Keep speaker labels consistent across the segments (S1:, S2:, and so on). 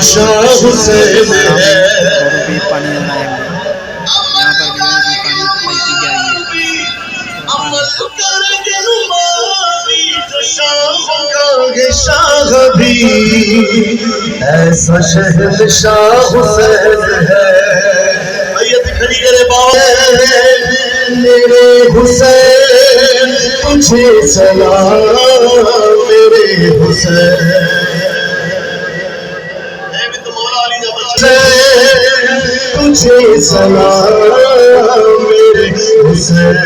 S1: शाह हुसैन है।
S2: रोडों पे पानी नजर आया मुझे। यहाँ पर भी जो है अभी पानी सफाई की जा रही है। तो
S1: अमल करेंगे रुमानी जो शाह का है शाह भी, ऐसा शहंशाह हुसैन है। मैयत खड़ी करे बाबा मेरे हुसैन तुझे सलाम, मेरे हुसैन तुझे सलाम, मेरे हुसैन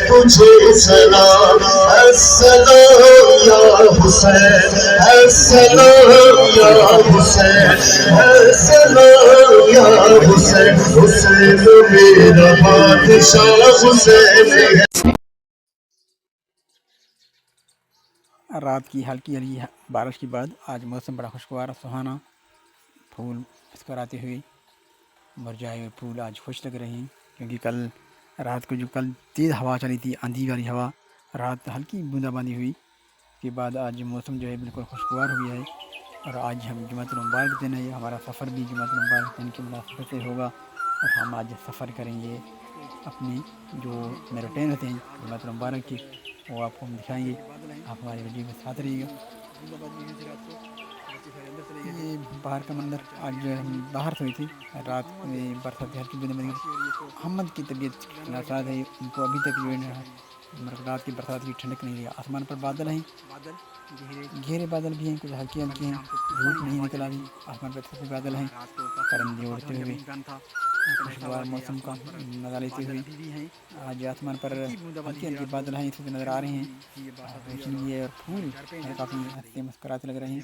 S1: तुझे सलाम। अस्सलाम या हुसैन, अस्सलाम या हुसैन, अस्सलाम या हुसैन। हुसैन मेरा बादशाह हुसैन है।
S2: रात की हल्की हल्की बारिश के बाद आज मौसम बड़ा खुशगवार सुहाना, फूल मुस्कराते हुए मुरझाए हुए फूल आज खुश लग रहे हैं। क्योंकि कल रात को जो कल तेज़ हवा चली थी, आंधी वाली हवा, रात हल्की बूंदाबांदी हुई के बाद आज मौसम जो है बिल्कुल खुशगवार हो गया है। और आज हम जुमातुल मुबारक दिन है, हमारा सफ़र भी जुमातुल मुबारक दिन की मुनासबत से होगा। और हम आज सफ़र करेंगे अपनी जो मेरे ट्रेन होते हैं जुमातुल मुबारक की, वो आपको हम दिखाएंगे। आप हमारे वीडियो के साथ रहिएगा। ये बाहर का मंदिर, आज जो है हम बाहर सोई थी, रात में बरसात हल्की बूंदाबांदी। अहमद की तबीयत नासाज है, उनको अभी तक जो है रात की बरसात की ठंडक नहीं लगी। आसमान पर बादल हैं, घेरे बादल भी हैं, कुछ हल्की हल्की हैं, धूप नहीं निकला अभी। आसमान पर सफ़ेद बादल हैं, परिंदे उड़ते हुए खुशगवार मौसम का मजा लेते हुए। आज आसमान पर हल्के हल्के बादल हैं, इससे नज़र आ रहे हैं, रोशनी भी है और फूल है, काफ़ी हंसते मुस्कुराते लग रहे हैं।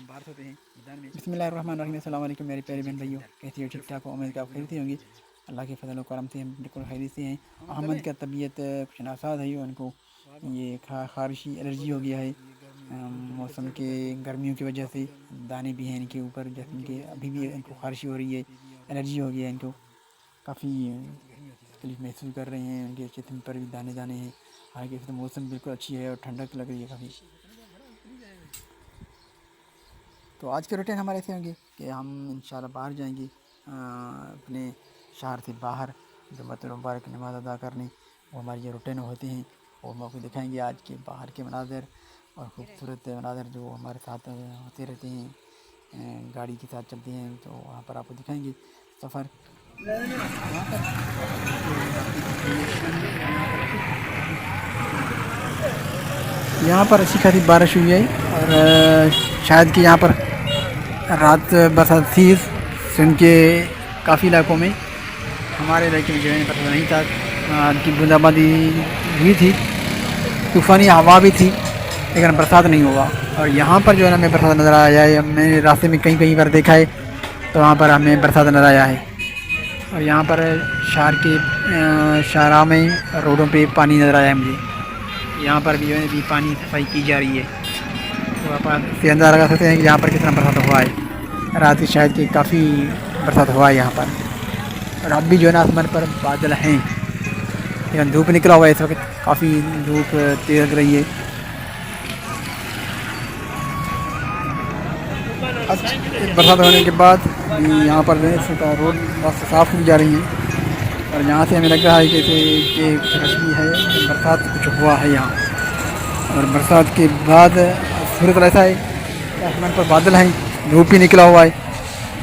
S2: बिस्मिल्लाहिर्रहमानिर्रहीम। अस्सलाम वालेकुम मेरे प्यारे बहन भाइयों, कैसी हो? ठीक ठाक हो? उम्मीद कि आप खैरियत से होंगी। अल्लाह के फजल करम से हम बिल्कुल खैरियत से हैं। अहमद का तबीयत कुछ नासाज है, उनको ये खारिशी एलर्जी हो गया है मौसम के गर्मियों की वजह से। दाने भी हैं इनके ऊपर, जैसे इनके अभी भी इनको खारिशी हो रही है, एलर्जी हो गया है इनको, काफ़ी तकलीफ महसूस कर रहे हैं। उनके जिस्म पर भी दाने दाने हैं। हालांकि इस मौसम बिल्कुल अच्छी है और ठंडक लग रही है काफ़ी। तो आज के रूटीन हमारे ऐसे होंगे कि हम इंशाल्लाह बाहर जाएंगे अपने शहर से बाहर जुम्मतुल मुबारक की नमाज़ अदा करने। वो हमारी जो रूटीन होती हैं वो हम आपको दिखाएंगे। आज के बाहर के मनाज़र और ख़ूबसूरत मनाज़र जो हमारे साथ होते रहते हैं, गाड़ी के साथ चलते हैं, तो वहाँ पर आपको दिखाएंगे सफ़र। यहाँ पर यहाँ पर अच्छी खासी बारिश हुई है और शायद कि यहाँ पर रात बरसात थी, सुन के काफ़ी इलाकों में, हमारे इलाके में जो है बरसात नहीं था, हल्की बूंदाबांदी हुई थी, तूफ़ानी हवा भी थी, लेकिन बरसात नहीं हुआ। और यहाँ पर जो है ना हमें बरसात नज़र आया है। मैंने रास्ते में कहीं कहीं पर देखा है, तो वहाँ पर हमें बरसात नज़र आया है। और यहाँ पर शहर के शाहरा में रोडों पे पानी नज़र आया है मुझे। यहाँ पर भी जो है अभी पानी सफाई की जा रही है, तो आप इससे अंदाज़ा लगा सकते हैं कि यहाँ पर कितना बरसात हुआ है। रात की शायद कि काफ़ी बरसात हुआ है यहाँ पर। और अब भी जो है ना आसमान पर बादल हैं, लेकिन धूप निकला हुआ है इस वक्त, काफ़ी धूप तेज़ लग रही है। बरसात होने के बाद यहाँ पर रोड रास्ते साफ़ की जा रही हैं। और यहाँ से हमें लग रहा है कि कुछ रश्मि है, बरसात कुछ हुआ है यहाँ। और बरसात के बाद सूरत ऐसा है कि आसमान पर बादल हैं, धूप ही निकला हुआ है,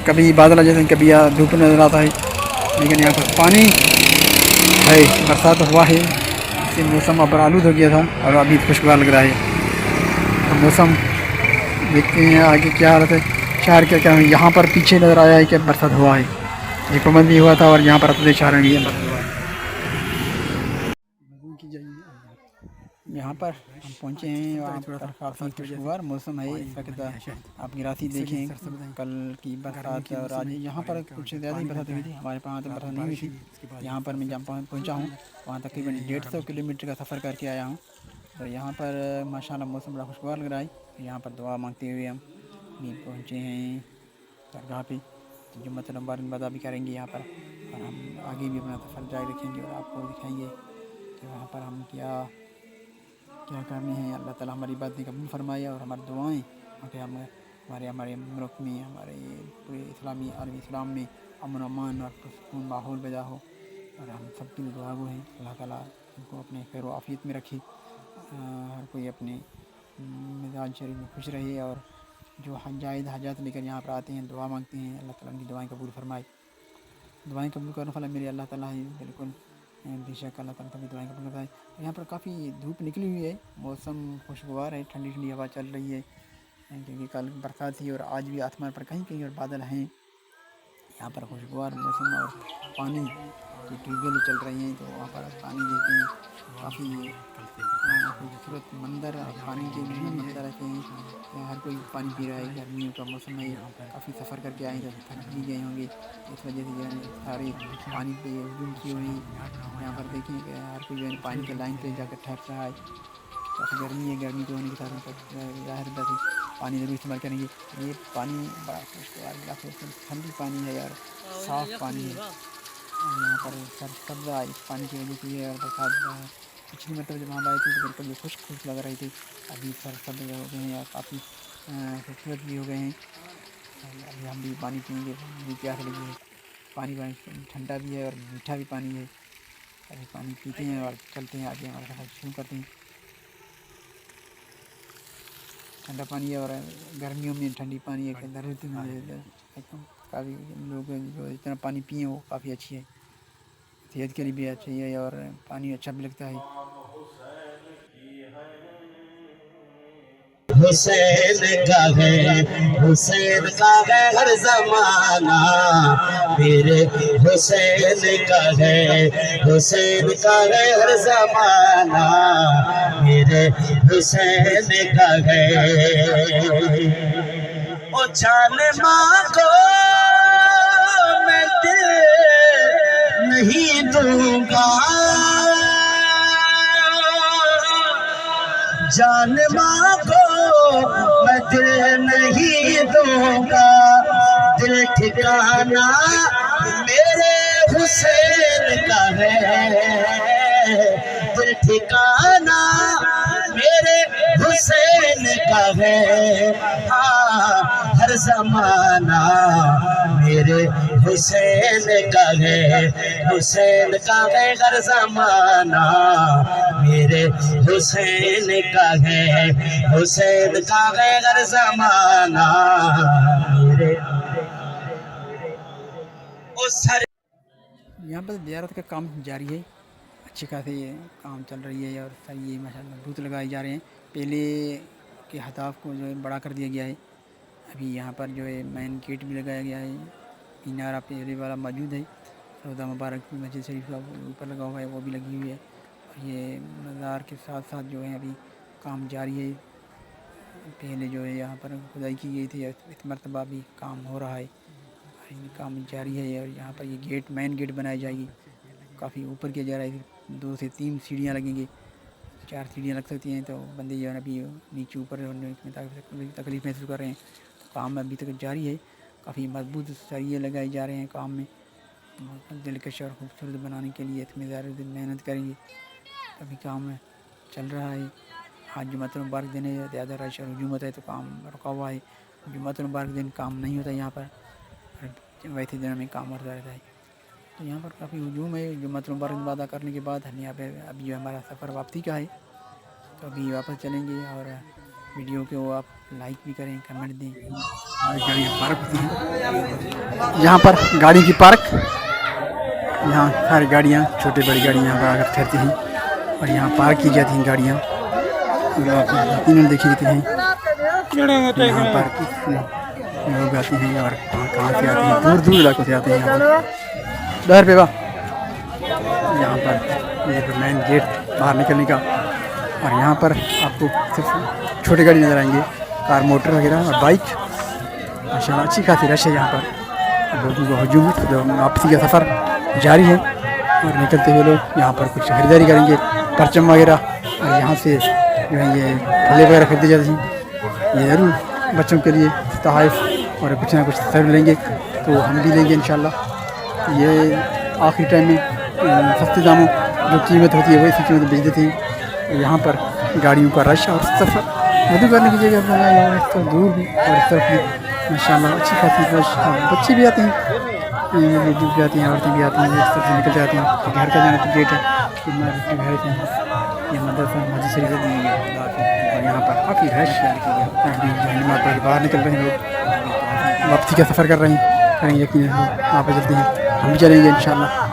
S2: कभी बादल आ जाते हैं, कभी धूप नज़र आता है, लेकिन यहाँ पर पानी है, बरसात हुआ है। इससे मौसम अब आलूद हो गया था और अभी खुशगवार लग रहा है। तो मौसम देखते हैं आगे क्या हालत है। शहर के क्या यहाँ पर पीछे नज़र आया है कि बरसात हुआ है, ये पाबंद भी हुआ था और यहाँ पर अपने शहर में भी बरसात हुआ है। यहाँ पर हम पहुँचे हैं, वहाँ पर काफ़ी खुशगवार मौसम है इस वक्त। आप गिरासी देखें, कल की बरसात और आज यहाँ पर कुछ ज़्यादा ही बरसात हुई थी, हमारे पास तो बरसात नहीं हुई थी। यहाँ पर मैं जहाँ पहुँचा हूँ वहाँ तकरीबन 150 किलोमीटर का सफ़र करके आया हूँ। तो यहाँ पर माशाल्लाह मौसम बड़ा खुशगवार लग रहा है। यहाँ पर दुआ मांगते हुए हम भी पहुँचे हैं दरगाह पे, तो जुम्मतुल मुबारक अदा भी करेंगे यहाँ पर। और हम आगे भी अपना सफ़र जारी रखेंगे और आपको दिखाएंगे कि वहाँ पर हम क्या क्या करने हैं। अल्लाह ताला हमारी बातें कबूल फरमाए और हमारी दुआएं कि हम हमारे हमारे मुल्क में, हमारे पूरे इस्लामी आलम इस्लाम में अमन अमान और सुकून माहौल पैदा हो। और हम सब की दुआ गो हैं अल्लाह ताला इनको अपने खैर आफ़ियत में रखे, हर कोई अपने मिजाज शरीफ में खुश रहे। और जो जायज़ हाजात लेकर यहाँ पर आते हैं, दुआ मांगते हैं, अल्लाह ताला उनकी दुआएं कबूल फरमाए। दुआएं कबूल करने वाला मेरे अल्लाह ताला है, बिल्कुल बेशक अल्लाह ताला सभी दुआएं कबूल करवाए। यहाँ पर काफ़ी धूप निकली हुई है, मौसम खुशगवार है, ठंडी ठंडी हवा चल रही है, क्योंकि कल बरसात थी और आज भी आसमान पर कहीं कहीं और बादल हैं। यहाँ पर खुशगवार मौसम और पानी की ट्यूबवेल चल रही हैं, तो वहाँ पर पानी देते हैं, काफ़ी खूबसूरत मंजर पानी के भी मंजर रहते हैं। हर कोई पानी पी रहा है, गर्मियों का मौसम है, काफ़ी सफ़र करके आए तो थक भी गए होंगे, इस वजह से जो है सारे पानी पे हजूम किए हुए हैं। यहाँ पर देखें कि हर कोई जो है पानी के लाइन पे जाकर ठहर रहा है। काफ़ी गर्मी है, गर्मी के होने के साथ ज़ाहिर है पानी ज़रूर इस्तेमाल करेंगे। ये पानी बड़ा खुशगवार ठंडी पानी है यार, साफ़ पानी है। यहाँ पर सब्ज़ा इस पानी की वजह से है। और बरसात पिछली मतलब जब हम आए थे तो बिल्कुल ये खुश लग रही थी, अभी सब्ज़ हो गए हैं और काफ़ी खूबसूरत भी हो गए हैं। अभी हम भी पानी पिएंगे, भी प्यास लगी है। पानी ठंडा भी है और मीठा भी पानी है। अभी पानी पीते हैं और चलते हैं आगे, हमारा सफ़र शुरू करते हैं। ठंडा पानी है और गर्मियों में ठंडी पानी एक ज़रूरत है, काफ़ी लोग जो इतना पानी पिए वो काफ़ी अच्छी है, सेहत के लिए भी अच्छी है और पानी अच्छा भी लगता है।
S1: हुसैन का है, हुसैन का है हर जमाना, मेरे हुसैन का है, हुसैन का है हर जमाना, मेरे हुसैन का है। ओ जान माँ को मैं दिल नहीं दूंगा, जान माँ को मैं दिल नहीं दूंगा, दिल ठिकाना मेरे हुसैन का है, दिल ठिकाना मेरे हुसैन का है। हाँ हर जमाना मेरे हुसैन का है, हुसैन का है हर जमाना, मेरे हुसैन का है, हुसैन का है हर जमाना मेरे।
S2: यहाँ पर ज़ियारत का काम जारी है, अच्छी खासी काम चल रही है और सही है माशाल्लाह, बूथ लगाए जा रहे हैं। पहले के हताफ को जो है बड़ा कर दिया गया है, अभी यहाँ पर जो है मेन गेट भी लगाया गया है, मीनार पहले वाला मौजूद है, सौदा मुबारक मस्जिद शरीफ का ऊपर लगा हुआ है वो भी लगी हुई है। और ये मज़ार के साथ साथ जो है अभी काम जारी है, पहले जो है यहाँ पर खुदाई की गई थी, इस मरतबा भी काम हो रहा है, काम जारी है। और यहाँ पर ये गेट मेन गेट बनाई जाएगी, काफ़ी ऊपर किया जा रहा है, 2 से 3 सीढ़ियाँ लगेंगी, 4 सीढ़ियाँ लग सकती हैं। तो बंदे जो है अभी नीचे ऊपर तकलीफ महसूस कर रहे हैं, तो काम अभी तक जारी है, काफ़ी मजबूत सरिये लगाए जा रहे हैं काम में, दिलकश और खूबसूरत बनाने के लिए इसमें ज़्यादा मेहनत करेंगे। अभी काम चल रहा है, आज जुम्मतुल मुबारक दिन है, ज़्यादा रश और हुजूमत है तो काम रुका हुआ है। जुम्मतुल मुबारक दिन काम नहीं होता यहाँ पर, वैसे दिनों में काम होता रहता है। तो यहाँ पर काफ़ी हुजूम है। जुम्मतुल मुबारक वादा करने के बाद हम यहाँ पे अभी जो हमारा सफ़र वापसी का है, तो अभी वापस चलेंगे। और वीडियो को आप लाइक भी करें, कमेंट दें। गाड़ियाँ पार्क होती हैं यहाँ पर, गाड़ी की पार्क, यहाँ सारी गाड़ियाँ छोटे बड़ी गाड़ियाँ यहाँ पर आकर ठहरती हैं और यहाँ पार्क की जाती हैं गाड़ियाँ। इन्होंने देखी जाती हैं यहाँ पर लोग आते हैं और कहाँ से आते हैं, दूर दूर इलाकों से आते हैं यहाँ पर। 10 रुपये का यहाँ पर ये मेन गेट बाहर निकलने का। और यहाँ पर आपको सिर्फ छोटी गाड़ी नज़र आएंगे, कार मोटर वगैरह और बाइक। माशाल्लाह अच्छी खासी रश है यहाँ पर, लोगों को हजूम, जो वापसी का सफ़र जारी है। और निकलते हुए लोग यहाँ पर कुछ खरीदारी करेंगे, परचम वगैरह, और यहाँ से जो है ये फले वगैरह खरीदे जाते हैं। ये ज़रूर बच्चों के लिए तोहफ़ और कुछ ना कुछ सर्व लेंगे, तो हम भी लेंगे इंशाल्लाह। ये आखिरी टाइम में सस्ते दामों जो कीमत होती है वही कीमत बेच देते हैं। यहाँ पर गाड़ियों का रश और सफ़र वजू करने की जगह बनाया हुआ है, तो दूर भी और इस तरफ भी माशाल्लाह अच्छी खासी फ्रेश बच्चे भी आते हैं, लेडीज भी आती हैं, औरतें भी आती हैं, इस तरफ से निकल जाती हैं। तो घर का जाना तो गेट है, घर से ये मदरसा मस्जिद शरीफ दी है और यहाँ पर काफ़ी रश है। बाहर निकल रहे हैं लोग, वापसी का सफ़र कर रहे हैं, करेंगे यकीन वापस चलते हैं, हम भी चलेंगे इंशाल्लाह।